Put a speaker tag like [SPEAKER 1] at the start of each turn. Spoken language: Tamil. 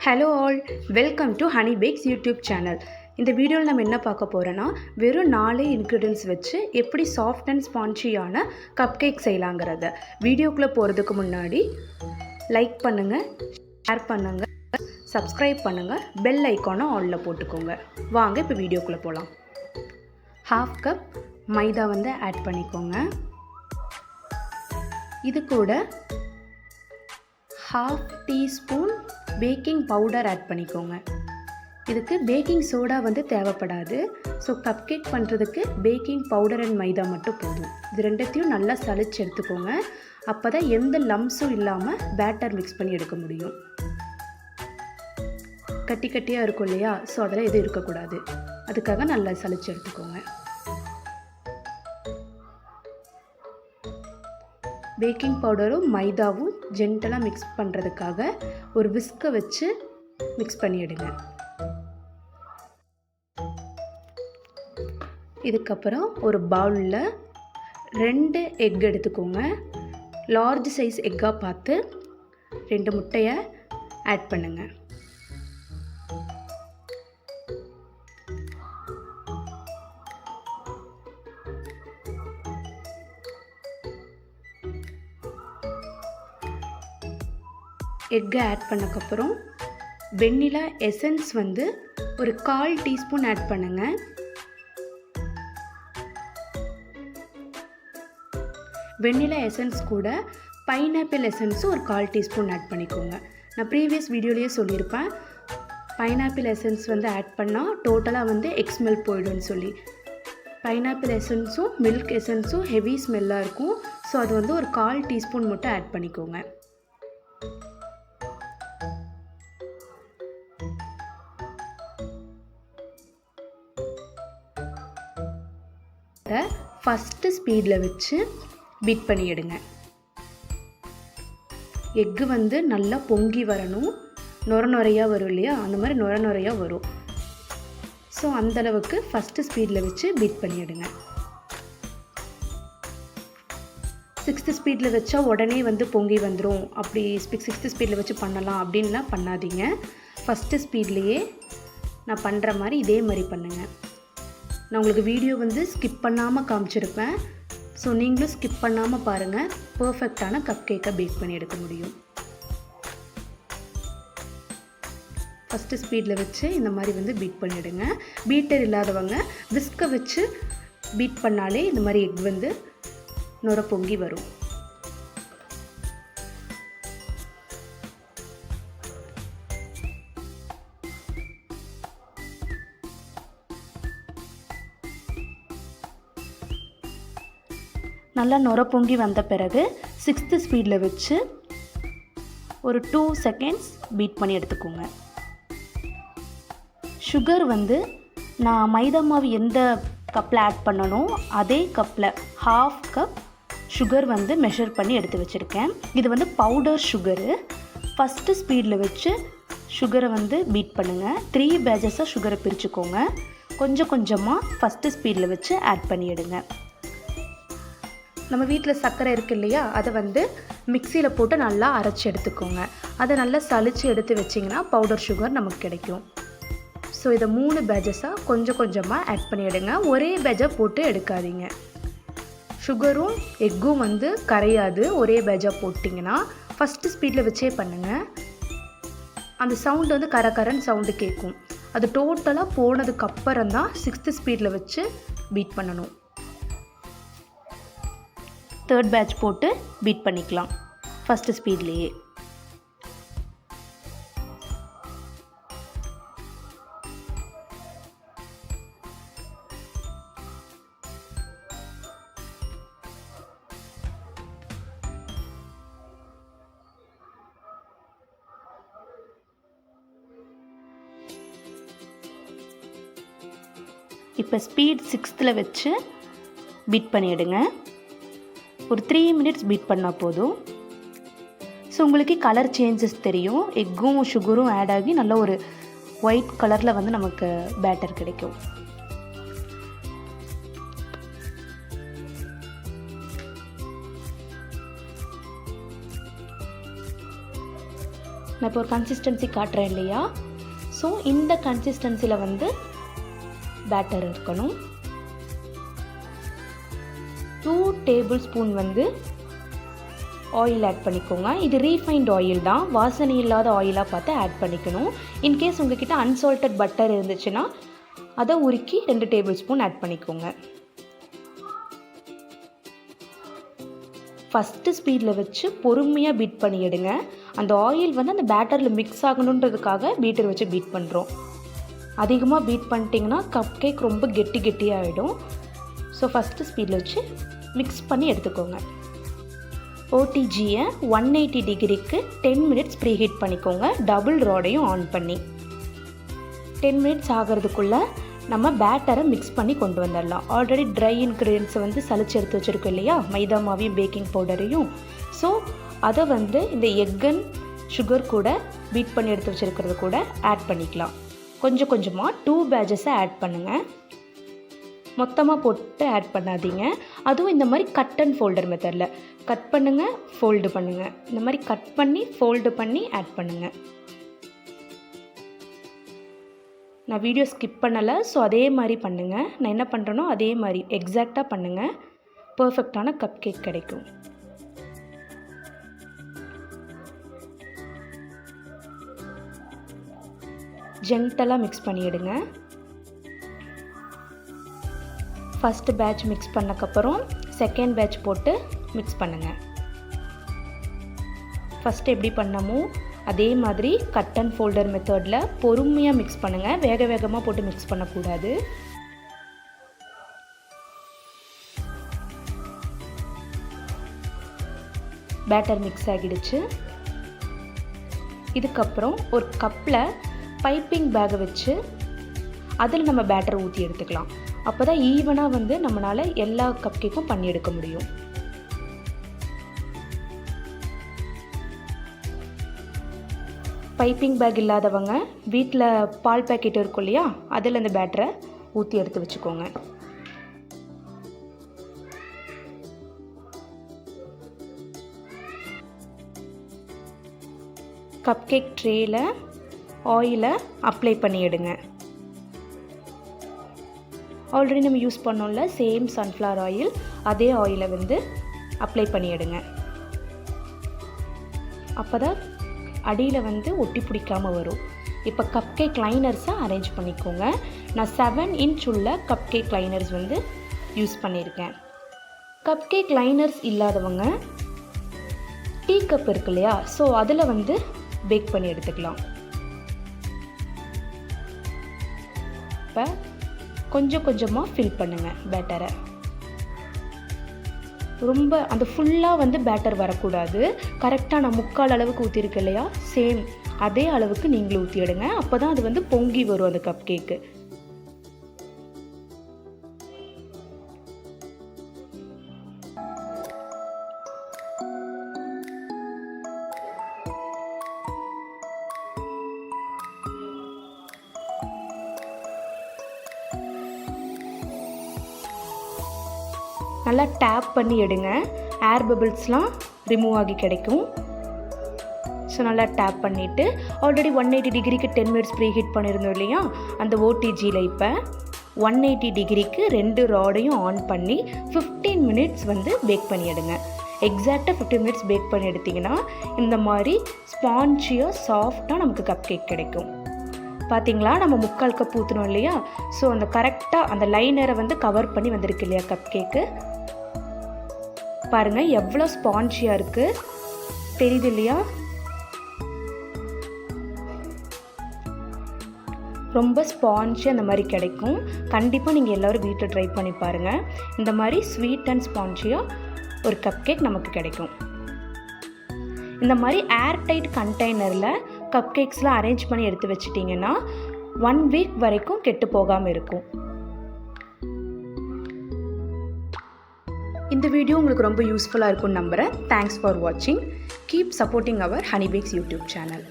[SPEAKER 1] Hello all, welcome to Honey Bakes YouTube channel. இந்த வீடியோவில் நம்ம என்ன பார்க்க போகிறோன்னா, வெறும் 4 இன்க்ரீடியன்ஸ் வச்சு எப்படி சாஃப்ட் அண்ட் ஸ்பான்ச்சியான கப் கேக் செய்யலாங்கிறத. வீடியோக்குள்ளே போகிறதுக்கு முன்னாடி லைக் பண்ணுங்கள், ஷேர் பண்ணுங்கள், சப்ஸ்கிரைப் பண்ணுங்கள், பெல் ஐக்கானை ஆலில் போட்டுக்கோங்க. வாங்க இப்போ வீடியோக்குள்ளே போகலாம். 1/2 கப் மைதா வந்து ஆட் பண்ணிக்கோங்க. இது கூட 1/2 டீஸ்பூன் பேக்கிங் பவுடர் ஆட் பண்ணிக்கோங்க. இதுக்கு பேக்கிங் சோடா வந்து தேவைப்படாது. ஸோ கப் கேக் பண்ணுறதுக்கு பேக்கிங் பவுடர் அண்ட் மைதா மட்டும் போதும். இது ரெண்டத்தையும் நல்லா சலிச்சு எடுத்துக்கோங்க. அப்போ தான் எந்த லம்ஸும் இல்லாமல் பேட்டர் மிக்ஸ் பண்ணி எடுக்க முடியும். கட்டி கட்டியாக இருக்கும் இல்லையா, ஸோ அதில் எதுவும் இருக்கக்கூடாது. அதுக்காக நல்லா சலிச்சு எடுத்துக்கோங்க. பேக்கிங் பவுடரும் மைதாவும் ஜென்டலாக மிக்ஸ் பண்ணுறதுக்காக ஒரு விஸ்கை வச்சு மிக்ஸ் பண்ணி எடுங்க. இதுக்கப்புறம் ஒரு பவுலில் 2 எக் எடுத்துக்கோங்க. லார்ஜ் சைஸ் எக்காக பார்த்து 2 முட்டையை ஆட் பண்ணுங்கள். எக்கை ஆட் பண்ணக்கப்புறம் வெண்ணிலா எசன்ஸ் வந்து ஒரு 1/4 டீஸ்பூன் ஆட் பண்ணுங்கள். வெண்ணிலா எசன்ஸ் கூட பைனாப்பிள் எசன்ஸும் ஒரு 1/4 டீஸ்பூன் ஆட் பண்ணிக்கோங்க. நான் ப்ரீவியஸ் வீடியோலேயே சொல்லியிருப்பேன், பைனாப்பிள் எசன்ஸ் வந்து ஆட் பண்ணால் டோட்டலாக வந்து எக் ஸ்மெல் போய்டும்னு சொல்லி. பைனாப்பிள் எசன்ஸும் மில்க் எசன்ஸும் ஹெவி ஸ்மெல்லாக இருக்கும். ஸோ அது வந்து ஒரு 1/4 டீஸ்பூன் மட்டும் ஆட் பண்ணிக்கோங்க. ஃபஸ்ட்டு ஸ்பீடில் வச்சு பீட் பண்ணி எடுங்க. எக்கு வந்து நல்லா பொங்கி வரணும். நுரையாக வரும் இல்லையா, அந்த மாதிரி நுரையாக வரும். ஸோ அந்தளவுக்கு ஃபஸ்ட்டு ஸ்பீடில் வச்சு பீட் பண்ணி எடுங்க. 6th ஸ்பீடில் வச்சா உடனே வந்து பொங்கி வந்துடும். அப்படி 6th ஸ்பீடில் வச்சு பண்ணலாம் அப்படின்லாம் பண்ணாதீங்க. ஃபஸ்ட்டு ஸ்பீட்லேயே நான் பண்ணுற மாதிரி இதே மாதிரி பண்ணுங்கள். நான் உங்களுக்கு வீடியோ வந்து ஸ்கிப் பண்ணாமல் காமிச்சிருப்பேன். ஸோ நீங்களும் ஸ்கிப் பண்ணாமல் பாருங்கள். பர்ஃபெக்டான கப் கேக்கை பேக் பண்ணி எடுக்க முடியும். ஃபஸ்ட்டு ஸ்பீடில் வச்சு இந்த மாதிரி வந்து பீட் பண்ணிவிடுங்க. பீட்டர் இல்லாதவங்க விஸ்கை வச்சு பீட் பண்ணாலே இந்த மாதிரி எக் வந்து நுரை பொங்கி வரும். நல்லா நுரை பொங்கி வந்த பிறகு 6th ஸ்பீடில் வச்சு ஒரு 2 செகண்ட்ஸ் பீட் பண்ணி எடுத்துக்கோங்க. சுகர் வந்து நான் மைதா மாவு எந்த கப்பில் ஆட் பண்ணணும் அதே கப்பில் 1/2 கப் சுகர் வந்து மெஷர் பண்ணி எடுத்து வச்சுருக்கேன். இது வந்து பவுடர் சுகரு. ஃபஸ்ட்டு ஸ்பீடில் வச்சு சுகரை வந்து பீட் பண்ணுங்கள். 3 பேட்சஸாக சுகரை பிரிச்சுக்கோங்க. கொஞ்சம் கொஞ்சமாக ஃபஸ்ட்டு ஸ்பீடில் வச்சு ஆட் பண்ணி எடுங்க. நம்ம வீட்டில் சர்க்கரை இருக்குது இல்லையா, அதை வந்து மிக்சியில் போட்டு நல்லா அரைச்சி எடுத்துக்கோங்க. அதை நல்லா சலித்து எடுத்து வச்சிங்கன்னா பவுடர் சுகர் நமக்கு கிடைக்கும். ஸோ இதை 3 பேட்சஸாக கொஞ்சம் கொஞ்சமாக ஆட் பண்ணி எடுங்க. ஒரே பேட்சாக போட்டு எடுக்காதீங்க. சுகரும் எக்கும் வந்து கரையாது. ஒரே பேட்சாக போட்டிங்கன்னா ஃபஸ்ட்டு ஸ்பீடில் வச்சே பண்ணுங்கள். அந்த சவுண்டு வந்து கரன்னு சவுண்டு கேட்கும். அது டோட்டலாக போனதுக்கப்புறம் தான் 6th ஸ்பீடில் வச்சு பீட் பண்ணணும். 3rd பேட்ச் போட்டு பீட் பண்ணிக்கலாம் ஃபஸ்ட்டு ஸ்பீட்லேயே. இப்போ ஸ்பீட் 6th வச்சு பீட் பண்ணிவிடுங்க. ஒரு 3 மினிட்ஸ் பீட் பண்ணால் போதும். ஸோ உங்களுக்கு கலர் சேஞ்சஸ் தெரியும். எக்கும் சுகரும் ஆட் ஆகி நல்ல ஒரு ஒயிட் கலரில் வந்து நமக்கு பேட்டர் கிடைக்கும். நான் இப்போ ஒரு கன்சிஸ்டன்சி காட்டுறேன் இல்லையா, ஸோ இந்த கன்சிஸ்டன்சியில் வந்து பேட்டர் இருக்கணும். 2 டேபிள் ஸ்பூன் வந்து ஆயில் ஆட் பண்ணிக்கோங்க. இது ரீஃபைண்ட் ஆயில் தான், வாசனை இல்லாத ஆயிலாக பார்த்து ஆட் பண்ணிக்கணும். இன்கேஸ் உங்ககிட்ட அன்சால்டட் பட்டர் இருந்துச்சுன்னா அதை உருக்கி 2 டேபிள் ஸ்பூன் ஆட் பண்ணிக்கோங்க. ஃபஸ்ட்டு ஸ்பீடில் வச்சு பொறுமையாக பீட் பண்ணி எடுங்க. அந்த ஆயில் வந்து அந்த பேட்டரில் மிக்ஸ் ஆகணுன்றதுக்காக பீட்டர் வச்சு பீட் பண்ணுறோம். அதிகமாக பீட் பண்ணிட்டிங்கன்னா கப் கேக் ரொம்ப கெட்டியாகிடும். ஸோ ஃபஸ்ட்டு ஸ்பீடில் வச்சு மிக்ஸ் பண்ணி எடுத்துக்கோங்க. ஓடிஜியை 180 டிகிரிக்கு 10 மினிட்ஸ் ப்ரீ ஹீட் பண்ணிக்கோங்க, டபுள் ராடையும் ஆன் பண்ணி. 10 மினிட்ஸ் ஆகிறதுக்குள்ளே நம்ம பேட்டரை மிக்ஸ் பண்ணி கொண்டு வந்துடலாம். ஆல்ரெடி ட்ரை இன்க்ரீடியன்ஸை வந்து சலிச்சு எடுத்து வச்சுருக்கோம் இல்லையா, மைதா மாவையும் பேக்கிங் பவுடரையும். ஸோ அதை வந்து இந்த எக் அண்ட் சுகர் கூட பீட் பண்ணி எடுத்து வச்சுருக்கிறது கூட ஆட் பண்ணிக்கலாம். கொஞ்சம் கொஞ்சமாக 2 பேட்சஸை ஆட் பண்ணுங்கள், மொத்தமாக போட்டு ஆட் பண்ணாதீங்க. அதுவும் இந்த மாதிரி கட் அண்ட் ஃபோல்டர் மெத்தடில் கட் பண்ணுங்கள், ஃபோல்டு பண்ணுங்கள். இந்த மாதிரி கட் பண்ணி ஃபோல்டு பண்ணி ஆட் பண்ணுங்கள். நான் வீடியோ ஸ்கிப் பண்ணலை, ஸோ அதே மாதிரி பண்ணுங்கள். நான் என்ன பண்ணுறேனோ அதே மாதிரி எக்ஸாக்டாக பண்ணுங்கள், பர்ஃபெக்டான கப் கேக் கிடைக்கும். ஜென்டலாக மிக்ஸ் பண்ணிவிடுங்க. ஃபஸ்ட்டு பேட்ச் மிக்ஸ் பண்ணக்கப்புறம் செகண்ட் பேட்ச் போட்டு மிக்ஸ் பண்ணுங்கள். ஃபஸ்ட்டு எப்படி பண்ணமோ அதே மாதிரி கட் அண்ட் ஃபோல்டர் மெத்தடில் பொறுமையாக மிக்ஸ் பண்ணுங்கள், வேகமாக போட்டு மிக்ஸ் பண்ணக்கூடாது. பேட்டர் மிக்ஸ் ஆகிடுச்சு. இதுக்கப்புறம் ஒரு கப்பில் பைப்பிங் பேக்கை வச்சு அதில் நம்ம பேட்டர் ஊற்றி எடுத்துக்கலாம். அப்போ தான் ஈவனாக வந்து நம்மளால் எல்லா கப் கேக்கும் பண்ணி எடுக்க முடியும். பைப்பிங் பேக் இல்லாதவங்க வீட்டில் பால் பேக்கெட் இருக்கும் இல்லையா, அதில் அந்த பேட்டரை ஊற்றி எடுத்து வச்சுக்கோங்க. கப் கேக் ட்ரேயில் ஆயிலை அப்ளை பண்ணி எடுங்க. ஆல்ரெடி நம்ம யூஸ் பண்ணோம்ல சேம் சன்ஃப்ளவர் ஆயில், அதே ஆயிலை வந்து அப்ளை பண்ணி எடுங்க. அப்போ தான் அடியில் வந்து ஒட்டி பிடிக்காமல் வரும். இப்போ கப் கேக் லைனர்ஸை அரேஞ்ச் பண்ணிக்கோங்க. நான் 7 இன்ச் உள்ள கப் கேக் லைனர்ஸ் வந்து யூஸ் பண்ணியிருக்கேன். கப் கேக் லைனர்ஸ் இல்லாதவங்க டீ கப் இருக்கு இல்லையா, ஸோ அதில் வந்து பேக் பண்ணி எடுத்துக்கலாம். இப்போ கொஞ்சம் கொஞ்சமாக ஃபில் பண்ணுங்கள் பேட்டரை. ரொம்ப அந்த ஃபுல்லாக வந்து பேட்டர் வரக்கூடாது. கரெக்டாக நான் 3/4 அளவுக்கு ஊற்றிருக்கு இல்லையா, சேம் அதே அளவுக்கு நீங்களும் ஊற்றி எடுங்க. அப்போ தான் அது வந்து பொங்கி வரும் அந்த கப் கேக்கு. நல்லா டேப் பண்ணி எடுங்க, ஏர் பபிள்ஸ்லாம் ரிமூவ் ஆகி கிடைக்கும். ஸோ நல்லா டேப் பண்ணிவிட்டு ஆல்ரெடி 180 டிகிரிக்கு 10 மினிட்ஸ் ப்ரீ ஹீட் பண்ணியிருந்தோம் இல்லையா, அந்த ஓடிஜியில் இப்போ 180 டிகிரிக்கு 2 ராடையும் ஆன் பண்ணி 15 மினிட்ஸ் வந்து பேக் பண்ணி எடுங்க. எக்ஸாக்டாக 15 மினிட்ஸ் பேக் பண்ணி எடுத்திங்கன்னா இந்த மாதிரி ஸ்பான்ஜியாக சாஃப்டாக நமக்கு கப் கேக் கிடைக்கும். பார்த்தீங்களா, நம்ம 3/4 கப் ஊற்றணும் இல்லையா, ஸோ அந்த கரெக்டாக அந்த லைனரை வந்து கவர் பண்ணி வந்திருக்கு இல்லையா கப் கேக்கு. பாருங்கள் எவ்வளோ ஸ்பான்ஜியாக இருக்குது, தெரியுது இல்லையா? ரொம்ப ஸ்பான்ஜி அந்த மாதிரி கிடைக்கும். கண்டிப்பாக நீங்கள் எல்லோரும் வீட்டில் ட்ரை பண்ணி பாருங்கள். இந்த மாதிரி ஸ்வீட் அண்ட் ஸ்பான்ஜியாக ஒரு கப் கேக் நமக்கு கிடைக்கும். இந்த மாதிரி ஏர் டைட் கண்டெய்னரில் கப் கேக்ஸ்லாம் அரேஞ்ச் பண்ணி எடுத்து வச்சிட்டிங்கன்னா 1 வீக் வரைக்கும் கெட்டு போகாமல் இருக்கும். இந்த வீடியோ உங்களுக்கு ரொம்ப யூஸ்ஃபுல்லாக இருக்கும்னு நம்புகிறேன். தேங்க்ஸ் ஃபார் வாட்சிங். Keep supporting our Honey Bakes YouTube channel.